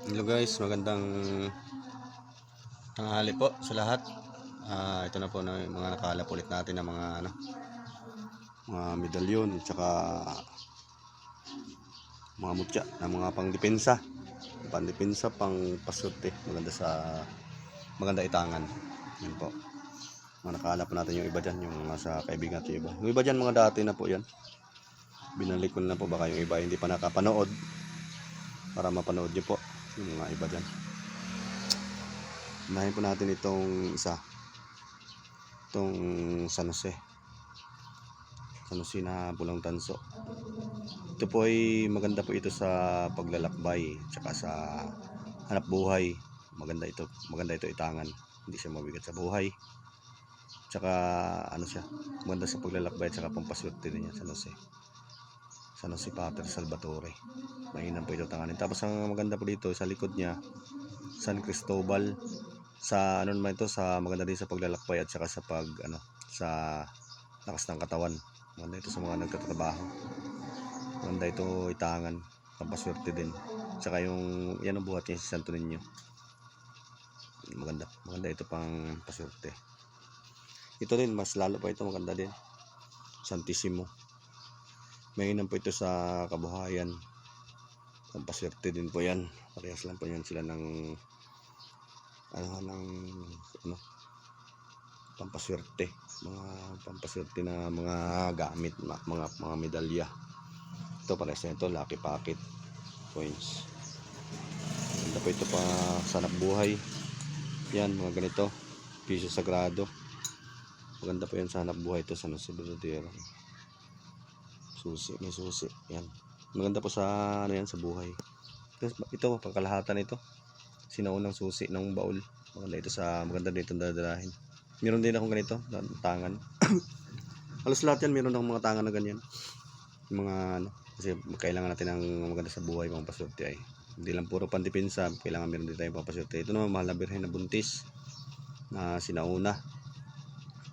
Hello guys, magandang tanghali po sa lahat. Ito na po na mga nakalap ulit natin ng mga medalyon at saka mga mutya na mga pangdepensa, pang pasote, maganda itangan. Yan po. Mga nakalap natin yung iba diyan, yung mga sa kaibigan natin iba. Yung iba diyan mga dati na po 'yan. Binalik ko na po, baka yung iba hindi pa nakapanood para mapanood niyo po yung mga iba diyan. Unahin po natin itong isa. Itong San Jose na pulang tanso. Ito po ay maganda po ito sa paglalakbay tsaka sa hanap buhay. Maganda ito itangan. Hindi siya mabigat sa buhay. Tsaka siya, maganda sa paglalakbay tsaka pampaswerte din yan. San Jose Pater Salvatore. Mainam po ito tanganin. Tapos ang maganda po dito sa likod niya, San Cristobal. Sa naman ito, sa maganda din sa paglalakbay at saka sa sa lakas ng katawan. Maganda ito sa mga nagtatrabaho. Maganda ito itangan, pampaswerte din. Saka yung yan ang buhat niya si Santo Niño. Maganda ito pang paswerte. Ito din mas lalo pa ito maganda din. Santissimo. Mainam po ito sa kabuhayan. Pampaswerte din po yan. Parehas lang po yan sila ng pampaswerte, pampaswerte na mga gamit, mga medalya. Ito parehas na ito, lucky pocket coins. Ganda po ito pa sa hanap buhay. Yan, mga ganito, piso sagrado. Maganda po yan sa hanap buhay ito sa San Jose Verdadero. May susi. Yan. Maganda po sa yan sa buhay. Ito pangkalahatan ito. Sinaunang susi ng baul. Maganda dito dadalahin. Meron din akong ganito, tangan. Halos lahat yan meron akong mga tangan na ganyan. Yung mga kasi kailangan natin ng maganda sa buhay, mga paswerte ay. Hindi lang puro pandepensa, kailangan meron din tayong papaswerte. Ito naman mahal na birhen na buntis na sinauna.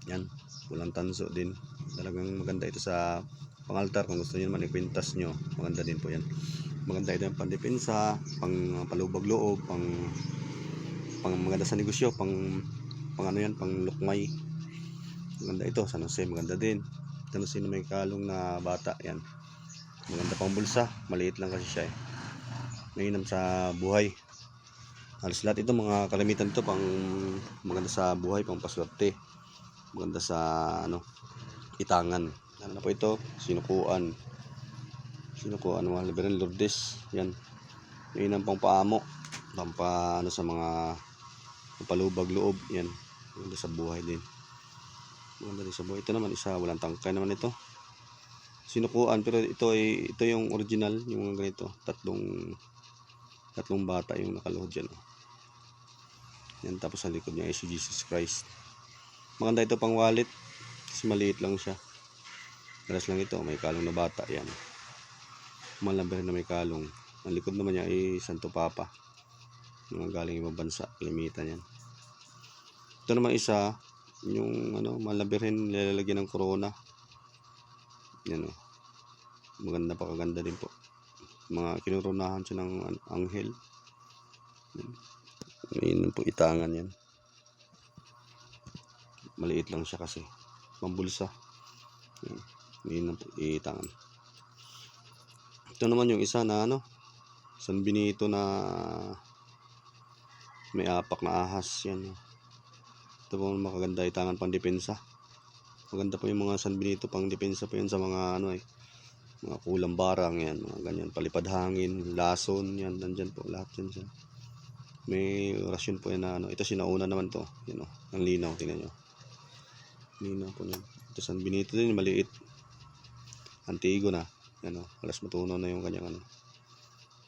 Yan, pulang tanso din. Talagang maganda ito sa pangaltar. Kung gusto niyo naman ikwintas nyo, maganda din po yan. Maganda ito yung pandepensa, pang palubag loob, pang maganda sa negosyo, pang lukmay. Maganda ito, San Jose, maganda din. San Jose na may kalong na bata, yan. Maganda pang bulsa, maliit lang kasi siya eh. Mainam sa buhay. Halos lahat ito, mga kalamitan ito, pang maganda sa buhay, pang paswerte. Maganda sa itangan. Ano na po ito? Sinukuan, mga Liberal Lourdes. Yan. Mainam pang paamo, sa mga palubag loob. Yan. Maganda sa buhay din. Maganda din sa buhay. Ito naman isa, walang tangkay naman ito. Sinukuan, pero ito yung original, yung mga ganito. Tatlong bata yung nakaluhod dyan. Yan, tapos sa likod niya ay si Jesus Christ. Maganda ito pang wallet kasi maliit lang siya. Dalas lang ito, may kalong na bata. Yan, malambir na may kalong. Ang likod naman niya ay Santo Papa, yung galing ibang bansa, limitan yan. Ito naman isa, yung malambirhin, nilalagyan ng corona. Yan o, maganda, pakaganda din po. Mga kinurunahan siya ng anghel. Ngayon po itangan yan. Maliit lang siya kasi pambulsa. Ngayon po itangan. Ito naman yung isa na San Benito na may apak na ahas. Yan. Ito po makaganda itangan pang depensa. Maganda po yung mga San Benito pang depensa po yan sa mga mga kulang barang yan, mga ganyan, palipad hangin, lason, yan, nandyan po lahat yan siya. May orasyon po yan na ito sinauna naman to, yan ang linaw, tingnan nyo. Linaw po yan. Ito San Benito din, maliit. Antigo na, yan alas matunaw na yung kanyang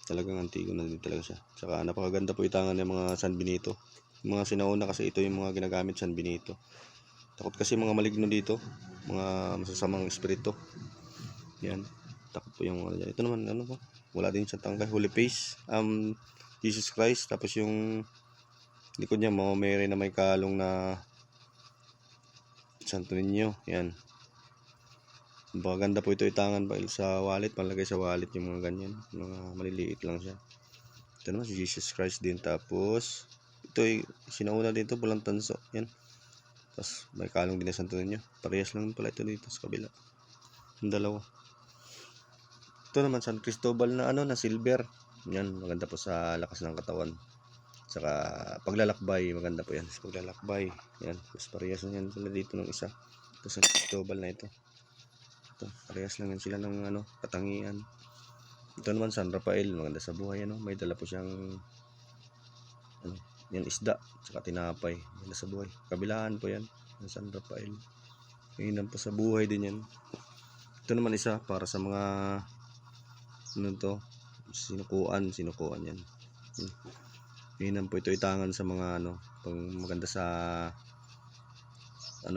talagang antigo na din talaga siya. Saka napakaganda po itangan ng mga San Benito. Yung mga sinauna kasi ito yung mga ginagamit San Benito. Takot kasi mga maligno dito, mga masasamang espiritu. Yan. Takot po yung mga ito naman po, wala din siya tangkay, holy face, Jesus Christ. Tapos yung likod niya Mama Mary na may kalong na Santo Niño. Yan, maganda po ito itangan sa wallet, palagay sa wallet yung mga ganyan, mga maliliit lang siya. Ito naman si Jesus Christ din. Tapos ito ay sinauna dito, pulang tanso. Yan. Tapos may kalong din na Santo Niño. Parehas lang pala ito dito sa kabila. Yung dalawa. Ito naman San Cristobal na na silver. Yan, maganda po sa lakas ng katawan. Saka paglalakbay, maganda po yan sa paglalakbay. Yan, mas parehas na yan sila dito ng isa. Ito San Cristobal na ito. Ito, parehas lang yan sila ng katangian. Ito naman San Rafael, maganda sa buhay may dala po siyang yan isda, saka tinapay, maganda sa buhay. Kabilaan po yan, ng San Rafael. Ngayon po sa buhay din yan. Ito naman isa para sa mga sinukuan yan. Ngayon po ito itangan sa mga pang maganda sa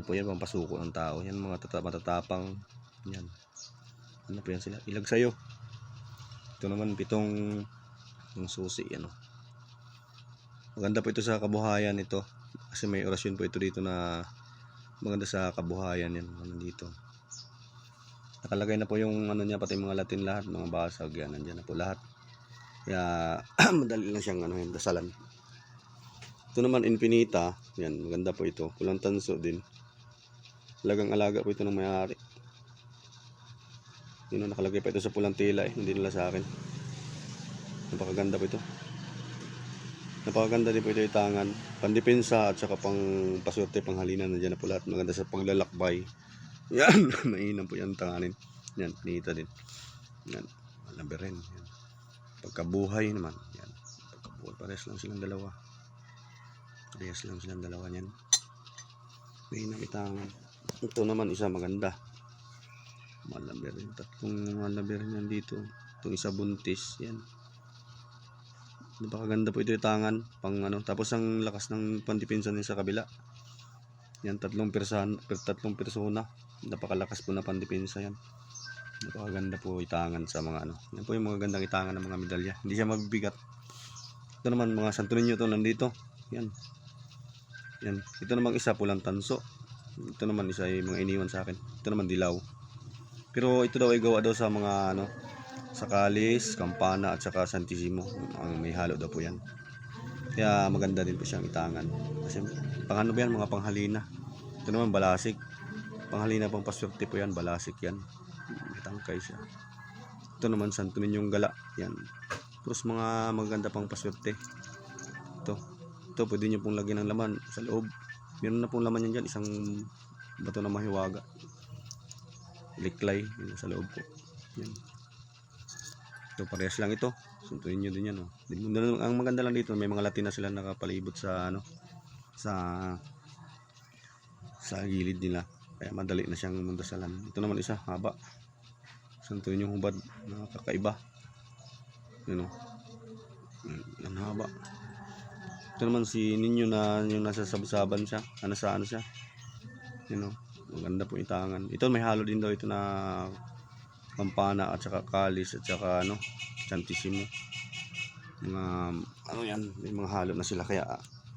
po yan, pampasuko ng tao. Yan mga matatapang yan. Po yan sila, ilag sayo. Ito naman 7 yung susi maganda po ito sa kabuhayan ito kasi may orasyon po ito dito na maganda sa kabuhayan yan dito. Nakalagay na po yung niya, pati mga Latin lahat, mga basag yan, nandiyan na po lahat. Kaya madali lang siyang yung dasalan. Ito naman Infinita, yan maganda po ito, pulang tanso din. Alagang alaga po ito ng may-ari. Yun nakalagay pa ito sa pulang tela hindi nila sa akin. Napakaganda po ito. Napakaganda din po ito itangan. Pandepensa at saka pang paswerte, panghalinan, nandiyan na po lahat. Maganda sa paglalakbay. Yan, mainam po yan tanganin. Yan, pinita din. Yan, labirin. Yan. Pagkabuhay naman. Yan, pagkabuhay. Parehas lang silang dalawa. Parehas lang silang dalawa yan. Mainam itangan. Ito naman isa maganda. Malabirin, 3 malabirin yan dito. Itong isa buntis, yan. Napakaganda po ito yung tangan, pang tapos ang lakas ng pandipinsan din sa kabila. Yan, 3 persona. Napakalakas po na pandipinsa yan. Napakaganda po yung tangan sa mga Yan po yung mga gandang itangan ng mga medalya. Hindi siya mabibigat. Ito naman mga Santo Niño to nandito. Yan. Yan. Ito naman isa pulang tanso. Ito naman isa yung mga iniwan sa akin. Ito naman dilaw. Pero ito daw ay gawa daw sa mga sa Kalis, Campana at saka Santissimo. Ang may halo daw po yan. Kaya maganda din po siyang itangan. Kasi pang ba yan, mga panghalina. Ito naman balasik. Panghalina pang paswerte po yan, balasik yan. Tangkay siya. Ito naman Santo Niñong Gala. Yan. Tapos mga maganda pang paswerte. Ito pwede nyo pong lagyan ng laman sa loob. Meron na pong laman yan dyan. Isang bato na mahiwaga. Liklay yun sa loob po. Yan. Ito parehas lang ito. Suntuin nyo din yan. Ang maganda lang dito, may mga Latina sila nakapalibot sa sa gilid nila. Kaya madali na siyang mundasalan. Ito naman isa, haba. Suntuin yung hubad na kakaiba. Yan ang haba. Ito naman si Ninyo na yung nasa sabsaban siya. Sa siya. Maganda po itangan. Ito may halo din daw ito na Campana at saka Kalis at saka Santissimo. Mga yan, may mga halo na sila kaya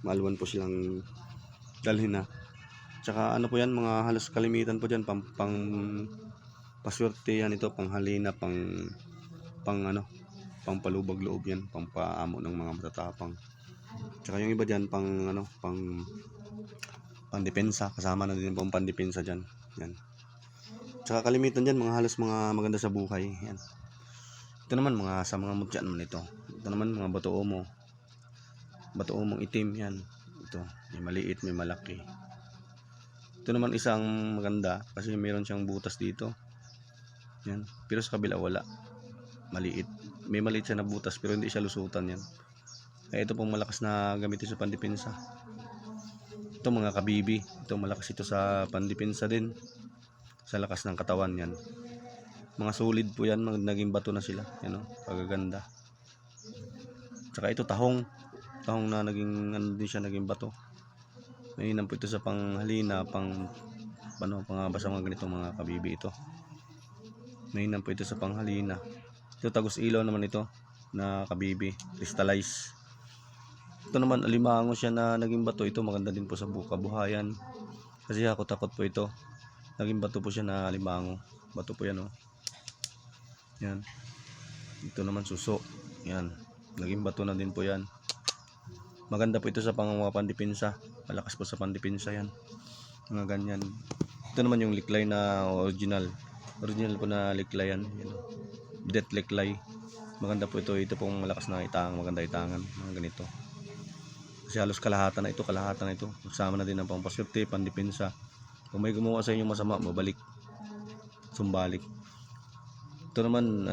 maluwan po silang dalhin na. Tsaka po yan, mga halos kalimitan po diyan pang paswerte yan ito, panghalina, pang palubag loob yan, pang paamo ng mga matatapang. Tsaka yung iba diyan pang pandepensa, kasama na din pang pandepensa diyan. Yan. Tsaka kalimitan diyan mga halos mga maganda sa buhay. Yan. Ito naman sa mga mutya naman ito. Ito naman mga bato omo. Bato omong itim yan. Ito, may maliit, may malaki. Ito naman isang maganda kasi mayroon siyang butas dito. Yan. Pero sa kabila wala. Maliit. May maliit siya na butas pero hindi siya lusutan yan. Kaya ito pong malakas na gamitin sa pandepensa. Ito mga kabibi. Ito malakas ito sa pandepensa din. Sa lakas ng katawan yan. Mga solid po yan. Naging bato na sila. Yan kagaganda. Tsaka ito tahong. Tahong na naging din siya naging bato. Mainam po ito sa panghalina, pangabasa mga ganitong mga kabibi ito. Mainam po ito sa panghalina. Ito tagos ilaw naman ito na kabibi, crystallize. Ito naman alimango siya na naging bato. Ito maganda din po sa kabuhayan. Kasi ako takot po ito. Naging bato po siya na alimango. Bato po yan Yan. Ito naman suso. Yan. Naging bato na din po yan. Maganda po ito sa mga pandepensa. Malakas po sa pandepensa yan. Mga ganyan. Ito naman yung liklay na original. Original po na liklay yan. Yan. Death liklay. Maganda po ito. Ito pong malakas na itang. Maganda itangan. Mga ganito. Kasi halos kalahatan na ito. Kalahatan na ito. Magsama na din ang pampaswerte, pandepensa. Kung may gumawa sa inyo masama, mabalik. Sumbalik. Ito naman,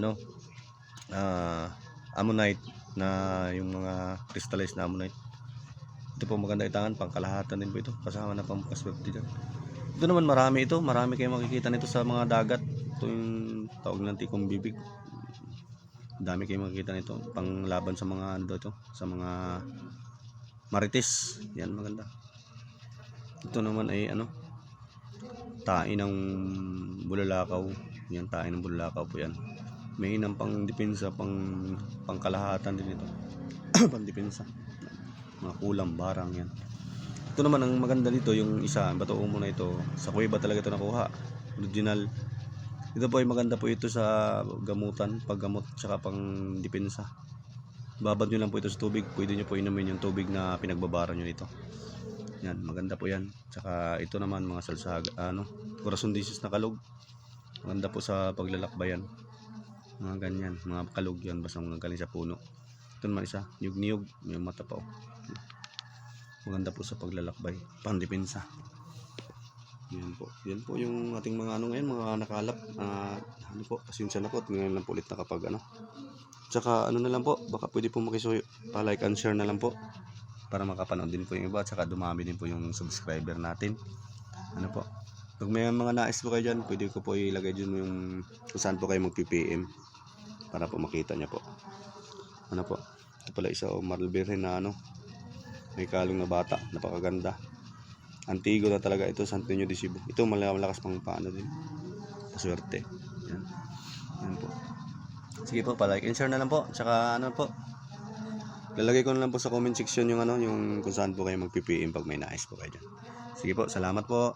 ammonite na yung mga crystallized na ammonite. Ito po maganda itangan, pangkalahatan din po ito. Kasama na pampaswerte dyan. Ito naman marami ito. Marami kayong makikita nito sa mga dagat. Ito yung tawag ng tikong bibig. Dami kayong makikita nito. Panglaban sa mga ito. Sa mga marites. Yan maganda. Ito naman ay tae ng bulalakaw. Yan, tae ng bulalakaw po yan. May hinang pang depensa, pangkalahatan din ito. Pang-depensa. Mga kulam, barang yan. Ito naman ang maganda dito, yung isa, bato umo na ito. Sa kuweba talaga ito nakuha. Original. Ito po ay maganda po ito sa gamutan, paggamot, tsaka pang-depensa. Babad nyo lang po ito sa tubig. Pwede nyo po inumin yung tubig na pinagbabara nyo nito. Yan, maganda po yan. Tsaka ito naman mga salsaga, corazon disease na kalog. Maganda po sa paglalakbayan. Mga ganyan, mga kalog yan, basta mga galing sa puno. Ito naman isa, niyog-niyog, may mata pa. Maganda po sa paglalakbay, pandepensa. Yan po. Yan po yung ating mga ngayon, mga nakalap. Pasensya na po, ngayon lang po ulit nakapag Tsaka na lang po, baka pwede po pa-like and share na lang po. Para makapanood din po yung iba, tsaka dumami din po yung subscriber natin. Po. Pag may mga nais po kayo dyan, pwede ko po ilagay dyan yung kung saan po kayo mag-PPM. Para po makita niya po. Po. Ito pala isa marlbere na may kalong na bata, napakaganda. Antigo na talaga ito, Santo Niño de Cebu. Ito malakas pang paano din. Paswerte. Yan. Yan po. Sige po, pa-like and share na lang po. Tsaka po. Lalagay ko na lang po sa comment section yung yung kung saan po kayo mag-PPM pag may nais po kayo dyan. Sige po, salamat po.